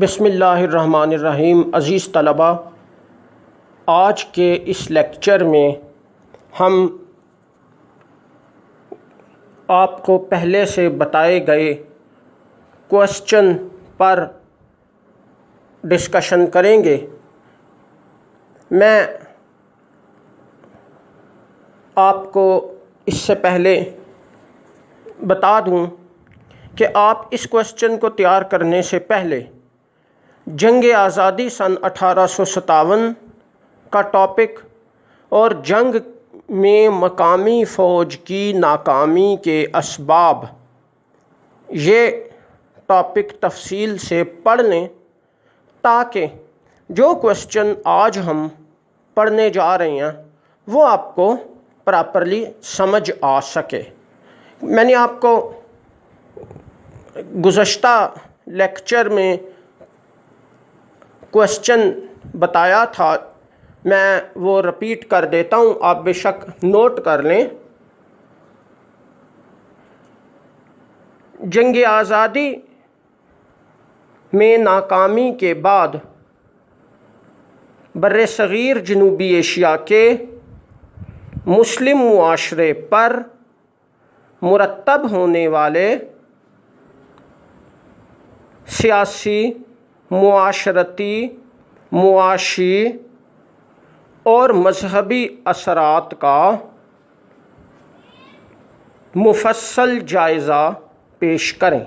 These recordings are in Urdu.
بسم اللہ الرحمن الرحیم۔ عزیز طلباء، آج کے اس لیکچر میں ہم آپ کو پہلے سے بتائے گئے کوشچن پر ڈسکشن کریں گے۔ میں آپ کو اس سے پہلے بتا دوں کہ آپ اس کوشچن کو تیار کرنے سے پہلے جنگ آزادی سن 1857 کا ٹاپک اور جنگ میں مقامی فوج کی ناکامی کے اسباب، یہ ٹاپک تفصیل سے پڑھ لیں تاکہ جو کوشچن آج ہم پڑھنے جا رہے ہیں وہ آپ کو پراپرلی سمجھ آ سکے۔ میں نے آپ کو گزشتہ لیکچر میں کوشچن بتایا تھا، میں وہ رپیٹ کر دیتا ہوں، آپ بے شک نوٹ کر لیں۔ جنگ آزادی میں ناکامی کے بعد بر صغیر جنوبی ایشیا کے مسلم معاشرے پر مرتب ہونے والے سیاسی، معاشرتی، معاشی اور مذہبی اثرات کا مفصل جائزہ پیش کریں۔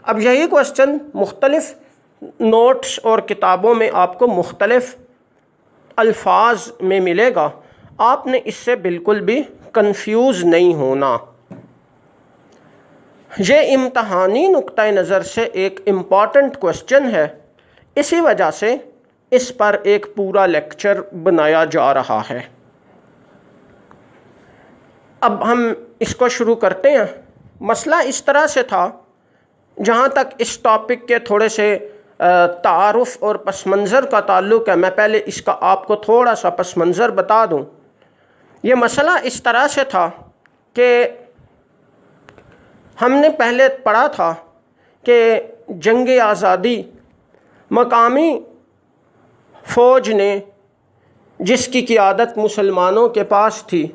اب یہی کوشچن مختلف نوٹس اور کتابوں میں آپ کو مختلف الفاظ میں ملے گا، آپ نے اس سے بالکل بھی کنفیوز نہیں ہونا۔ یہ امتحانی نقطہ نظر سے ایک امپورٹنٹ کوشچن ہے، اسی وجہ سے اس پر ایک پورا لیکچر بنایا جا رہا ہے۔ اب ہم اس کو شروع کرتے ہیں۔ مسئلہ اس طرح سے تھا، جہاں تک اس ٹاپک کے تھوڑے سے تعارف اور پس منظر کا تعلق ہے، میں پہلے اس کا آپ کو تھوڑا سا پس منظر بتا دوں۔ یہ مسئلہ اس طرح سے تھا کہ ہم نے پہلے پڑھا تھا کہ جنگ آزادی مقامی فوج نے، جس کی قیادت مسلمانوں کے پاس تھی،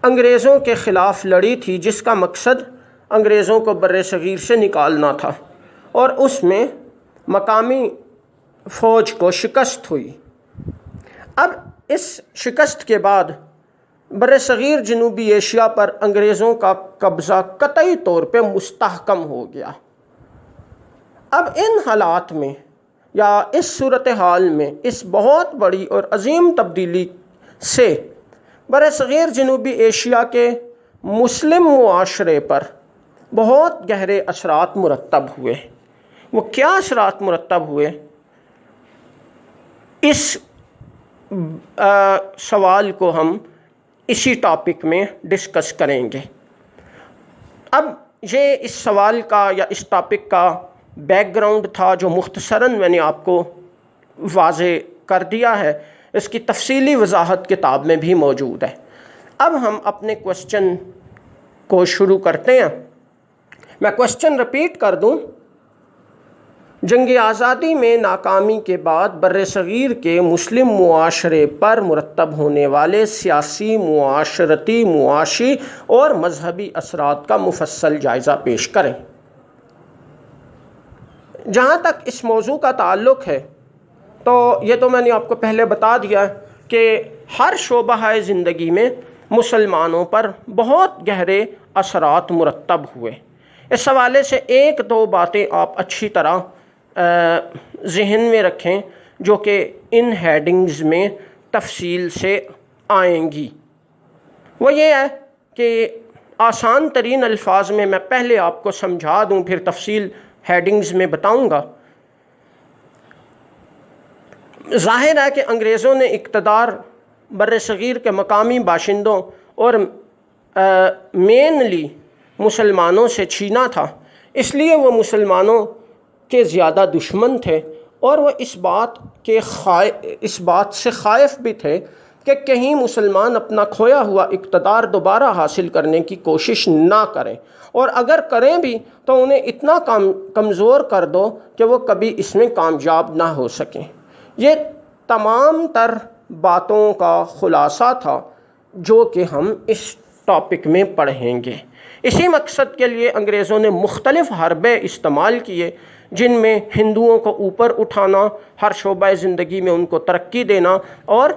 انگریزوں کے خلاف لڑی تھی، جس کا مقصد انگریزوں کو بر صغیر سے نکالنا تھا، اور اس میں مقامی فوج کو شکست ہوئی۔ اب اس شکست کے بعد بر صغیر جنوبی ایشیا پر انگریزوں کا قبضہ قطعی طور پہ مستحکم ہو گیا۔ اب ان حالات میں یا اس صورتحال میں، اس بہت بڑی اور عظیم تبدیلی سے بر صغیر جنوبی ایشیا کے مسلم معاشرے پر بہت گہرے اثرات مرتب ہوئے۔ وہ کیا اثرات مرتب ہوئے؟ اس سوال کو ہم اسی ٹاپک میں ڈسکس کریں گے۔ اب یہ اس سوال کا یا اس ٹاپک کا بیک گراؤنڈ تھا، جو مختصراً میں نے آپ کو واضح کر دیا ہے، اس کی تفصیلی وضاحت کتاب میں بھی موجود ہے۔ اب ہم اپنے کوشچن کو شروع کرتے ہیں۔ میں کوشچن رپیٹ کر دوں۔ جنگ آزادی میں ناکامی کے بعد بر صغیر کے مسلم معاشرے پر مرتب ہونے والے سیاسی، معاشرتی، معاشی اور مذہبی اثرات کا مفصل جائزہ پیش کریں۔ جہاں تک اس موضوع کا تعلق ہے، تو یہ تو میں نے آپ کو پہلے بتا دیا کہ ہر شعبہ زندگی میں مسلمانوں پر بہت گہرے اثرات مرتب ہوئے۔ اس حوالے سے ایک دو باتیں آپ اچھی طرح ذہن میں رکھیں، جو کہ ان ہیڈنگز میں تفصیل سے آئیں گی۔ وہ یہ ہے کہ آسان ترین الفاظ میں پہلے آپ کو سمجھا دوں، پھر تفصیل ہیڈنگز میں بتاؤں گا۔ ظاہر ہے کہ انگریزوں نے اقتدار بر صغیر کے مقامی باشندوں اور مینلی مسلمانوں سے چھینا تھا، اس لیے وہ مسلمانوں کے زیادہ دشمن تھے، اور وہ اس بات سے خائف بھی تھے کہ کہیں مسلمان اپنا کھویا ہوا اقتدار دوبارہ حاصل کرنے کی کوشش نہ کریں، اور اگر کریں بھی تو انہیں اتنا کمزور کر دو کہ وہ کبھی اس میں کامیاب نہ ہو سکیں۔ یہ تمام تر باتوں کا خلاصہ تھا جو کہ ہم اس ٹاپک میں پڑھیں گے۔ اسی مقصد کے لیے انگریزوں نے مختلف حربے استعمال کیے، جن میں ہندوؤں کو اوپر اٹھانا، ہر شعبہ زندگی میں ان کو ترقی دینا، اور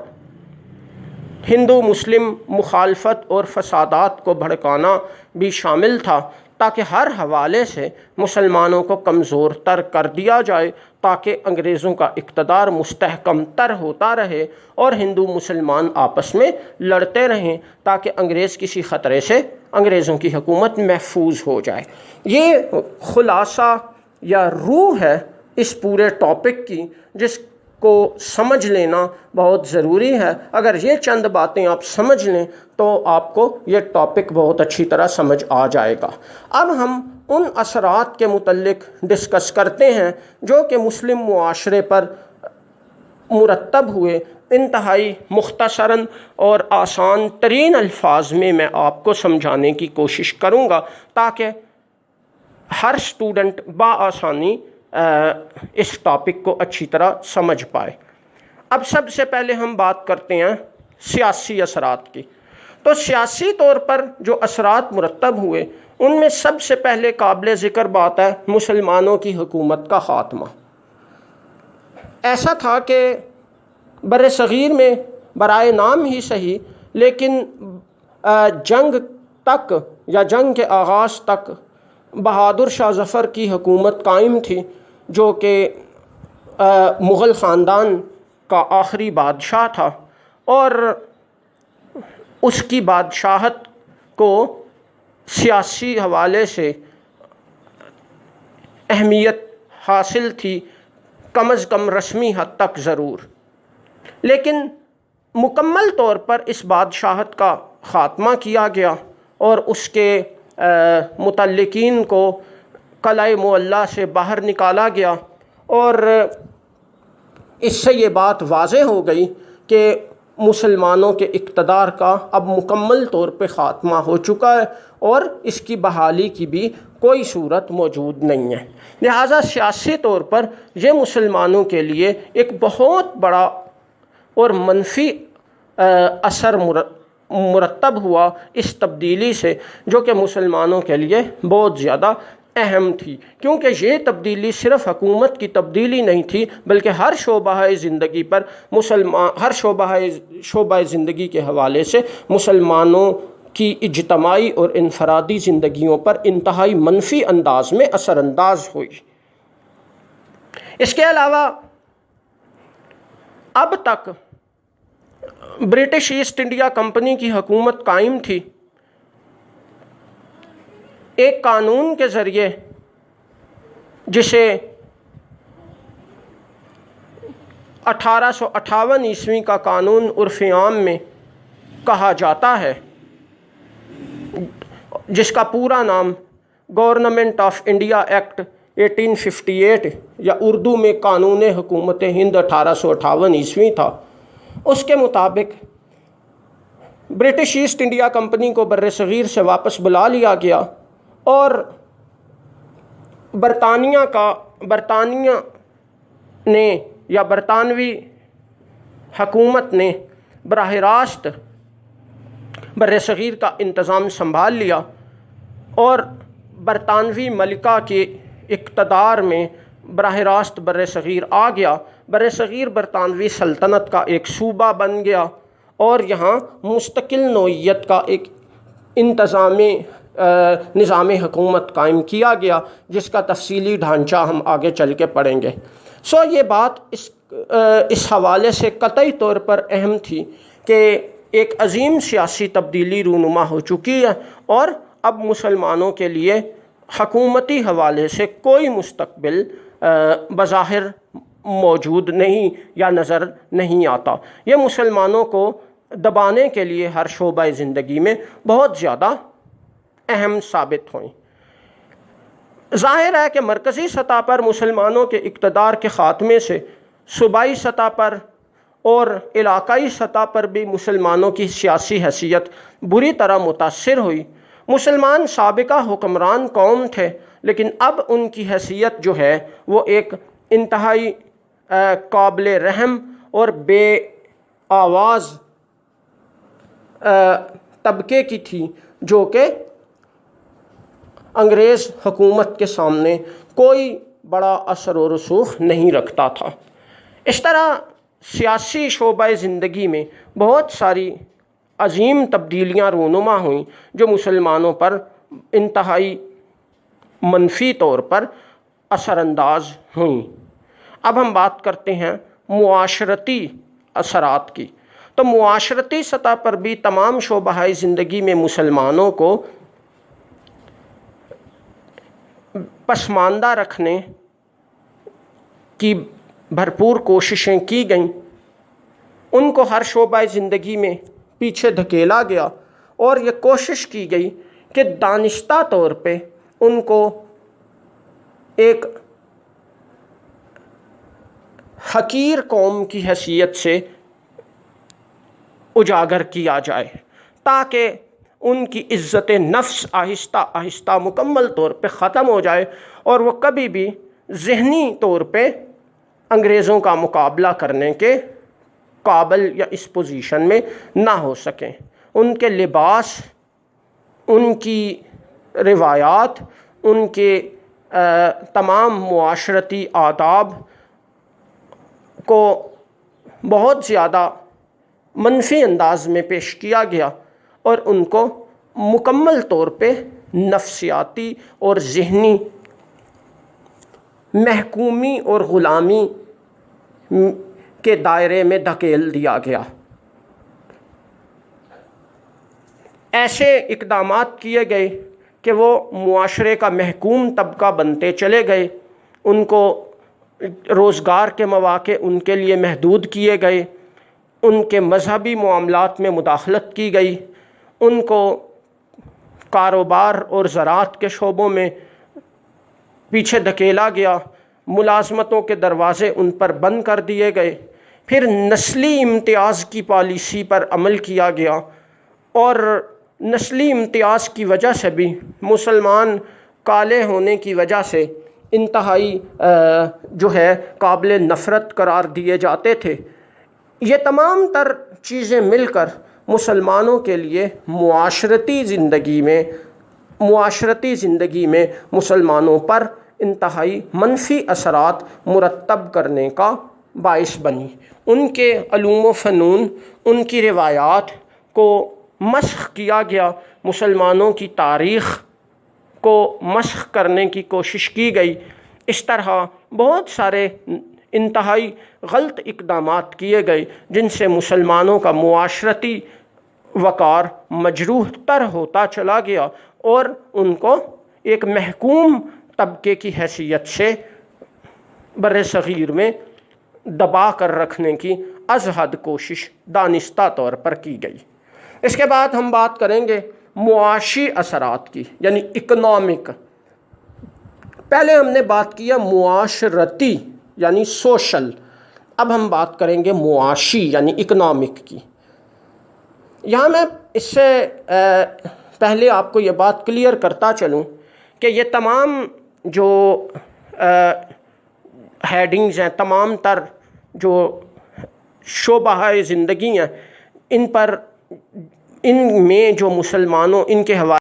ہندو مسلم مخالفت اور فسادات کو بھڑکانا بھی شامل تھا، تاکہ ہر حوالے سے مسلمانوں کو کمزور تر کر دیا جائے، تاکہ انگریزوں کا اقتدار مستحکم تر ہوتا رہے اور ہندو مسلمان آپس میں لڑتے رہیں، تاکہ انگریز کسی خطرے سے انگریزوں کی حکومت محفوظ ہو جائے۔ یہ خلاصہ یا روح ہے اس پورے ٹاپک کی، جس کو سمجھ لینا بہت ضروری ہے۔ اگر یہ چند باتیں آپ سمجھ لیں تو آپ کو یہ ٹاپک بہت اچھی طرح سمجھ آ جائے گا۔ اب ہم ان اثرات کے متعلق ڈسکس کرتے ہیں جو کہ مسلم معاشرے پر مرتب ہوئے۔ انتہائی مختصراً اور آسان ترین الفاظ میں آپ کو سمجھانے کی کوشش کروں گا، تاکہ ہر اسٹوڈنٹ بآسانی اس ٹاپک کو اچھی طرح سمجھ پائے۔ اب سب سے پہلے ہم بات کرتے ہیں سیاسی اثرات کی۔ تو سیاسی طور پر جو اثرات مرتب ہوئے، ان میں سب سے پہلے قابل ذکر بات ہے مسلمانوں کی حکومت کا خاتمہ۔ ایسا تھا کہ بر صغیر میں برائے نام ہی صحیح، لیکن جنگ تک یا جنگ کے آغاز تک بہادر شاہ ظفر کی حکومت قائم تھی، جو کہ مغل خاندان کا آخری بادشاہ تھا، اور اس کی بادشاہت کو سیاسی حوالے سے اہمیت حاصل تھی، کم از کم رسمی حد تک ضرور، لیکن مکمل طور پر اس بادشاہت کا خاتمہ کیا گیا اور اس کے متعلقین کو قلعہ معلیٰ سے باہر نکالا گیا، اور اس سے یہ بات واضح ہو گئی کہ مسلمانوں کے اقتدار کا اب مکمل طور پہ خاتمہ ہو چکا ہے اور اس کی بحالی کی بھی کوئی صورت موجود نہیں ہے۔ لہٰذا سیاسی طور پر یہ مسلمانوں کے لیے ایک بہت بڑا اور منفی اثر مرتب ہوا اس تبدیلی سے، جو کہ مسلمانوں کے لیے بہت زیادہ اہم تھی، کیونکہ یہ تبدیلی صرف حکومت کی تبدیلی نہیں تھی، بلکہ ہر شعبہ زندگی پر ہر شعبہ زندگی کے حوالے سے مسلمانوں کی اجتماعی اور انفرادی زندگیوں پر انتہائی منفی انداز میں اثر انداز ہوئی۔ اس کے علاوہ اب تک برٹش ایسٹ انڈیا کمپنی کی حکومت قائم تھی۔ ایک قانون کے ذریعے، جسے 1858 عیسوی کا قانون عرف عام میں کہا جاتا ہے، جس کا پورا نام گورنمنٹ آف انڈیا ایکٹ 1858 یا اردو میں قانون حکومت ہند 1858 عیسوی تھا، اس کے مطابق برٹش ایسٹ انڈیا کمپنی کو بر صغیر سے واپس بلا لیا گیا، اور برطانیہ نے یا برطانوی حکومت نے براہ راست بر صغیر کا انتظام سنبھال لیا، اور برطانوی ملکہ کے اقتدار میں براہ راست بر صغیر آ گیا۔ بر صغیر برطانوی سلطنت کا ایک صوبہ بن گیا، اور یہاں مستقل نوعیت کا ایک نظام حکومت قائم کیا گیا، جس کا تفصیلی ڈھانچہ ہم آگے چل کے پڑھیں گے۔ یہ بات اس حوالے سے قطعی طور پر اہم تھی کہ ایک عظیم سیاسی تبدیلی رونما ہو چکی ہے، اور اب مسلمانوں کے لیے حکومتی حوالے سے کوئی مستقبل بظاہر موجود نہیں یا نظر نہیں آتا۔ یہ مسلمانوں کو دبانے کے لیے ہر شعبہ زندگی میں بہت زیادہ اہم ثابت ہوئیں۔ ظاہر ہے کہ مرکزی سطح پر مسلمانوں کے اقتدار کے خاتمے سے صوبائی سطح پر اور علاقائی سطح پر بھی مسلمانوں کی سیاسی حیثیت بری طرح متاثر ہوئی۔ مسلمان سابقہ حکمران قوم تھے، لیکن اب ان کی حیثیت جو ہے وہ ایک انتہائی قابل رحم اور بے آواز طبقے کی تھی، جو کہ انگریز حکومت کے سامنے کوئی بڑا اثر و رسوخ نہیں رکھتا تھا۔ اس طرح سیاسی شعبہ زندگی میں بہت ساری عظیم تبدیلیاں رونما ہوئیں جو مسلمانوں پر انتہائی منفی طور پر اثر انداز ہوئیں۔ اب ہم بات کرتے ہیں معاشرتی اثرات کی۔ تو معاشرتی سطح پر بھی تمام شعبہ زندگی میں مسلمانوں کو پسماندہ رکھنے کی بھرپور کوششیں کی گئیں، ان کو ہر شعبہ زندگی میں پیچھے دھکیلا گیا، اور یہ کوشش کی گئی کہ دانستہ طور پہ ان کو ایک حقیر قوم کی حیثیت سے اجاگر کیا جائے، تاکہ ان کی عزت نفس آہستہ آہستہ مکمل طور پہ ختم ہو جائے اور وہ کبھی بھی ذہنی طور پہ انگریزوں کا مقابلہ کرنے کے قابل یا اس پوزیشن میں نہ ہو سکیں۔ ان کے لباس، ان کی روایات، ان کے تمام معاشرتی آداب کو بہت زیادہ منفی انداز میں پیش کیا گیا، اور ان کو مکمل طور پہ نفسیاتی اور ذہنی محکومی اور غلامی کے دائرے میں دھکیل دیا گیا۔ ایسے اقدامات کیے گئے کہ وہ معاشرے کا محکوم طبقہ بنتے چلے گئے، ان کو روزگار کے مواقع ان کے لیے محدود کیے گئے، ان کے مذہبی معاملات میں مداخلت کی گئی، ان کو کاروبار اور زراعت کے شعبوں میں پیچھے دھکیلا گیا، ملازمتوں کے دروازے ان پر بند کر دیے گئے، پھر نسلی امتیاز کی پالیسی پر عمل کیا گیا، اور نسلی امتیاز کی وجہ سے بھی مسلمان کالے ہونے کی وجہ سے انتہائی جو ہے قابل نفرت قرار دیے جاتے تھے۔ یہ تمام تر چیزیں مل کر مسلمانوں کے لیے معاشرتی زندگی میں مسلمانوں پر انتہائی منفی اثرات مرتب کرنے کا باعث بنی۔ ان کے علوم و فنون، ان کی روایات کو مسخ کیا گیا، مسلمانوں کی تاریخ کو مسخ کرنے کی کوشش کی گئی۔ اس طرح بہت سارے انتہائی غلط اقدامات کیے گئے جن سے مسلمانوں کا معاشرتی وقار مجروح تر ہوتا چلا گیا، اور ان کو ایک محکوم طبقے کی حیثیت سے بر صغیر میں دبا کر رکھنے کی از حد کوشش دانستہ طور پر کی گئی۔ اس کے بعد ہم بات کریں گے معاشی اثرات کی، یعنی اکنامک۔ پہلے ہم نے بات کیا معاشرتی یعنی سوشل، اب ہم بات کریں گے معاشی یعنی اکنامک کی۔ یہاں میں اس سے پہلے آپ کو یہ بات کلیئر کرتا چلوں کہ یہ تمام جو ہیڈنگز ہیں، تمام تر جو شعبہ زندگی ہیں، ان میں جو مسلمانوں ان کے حوالے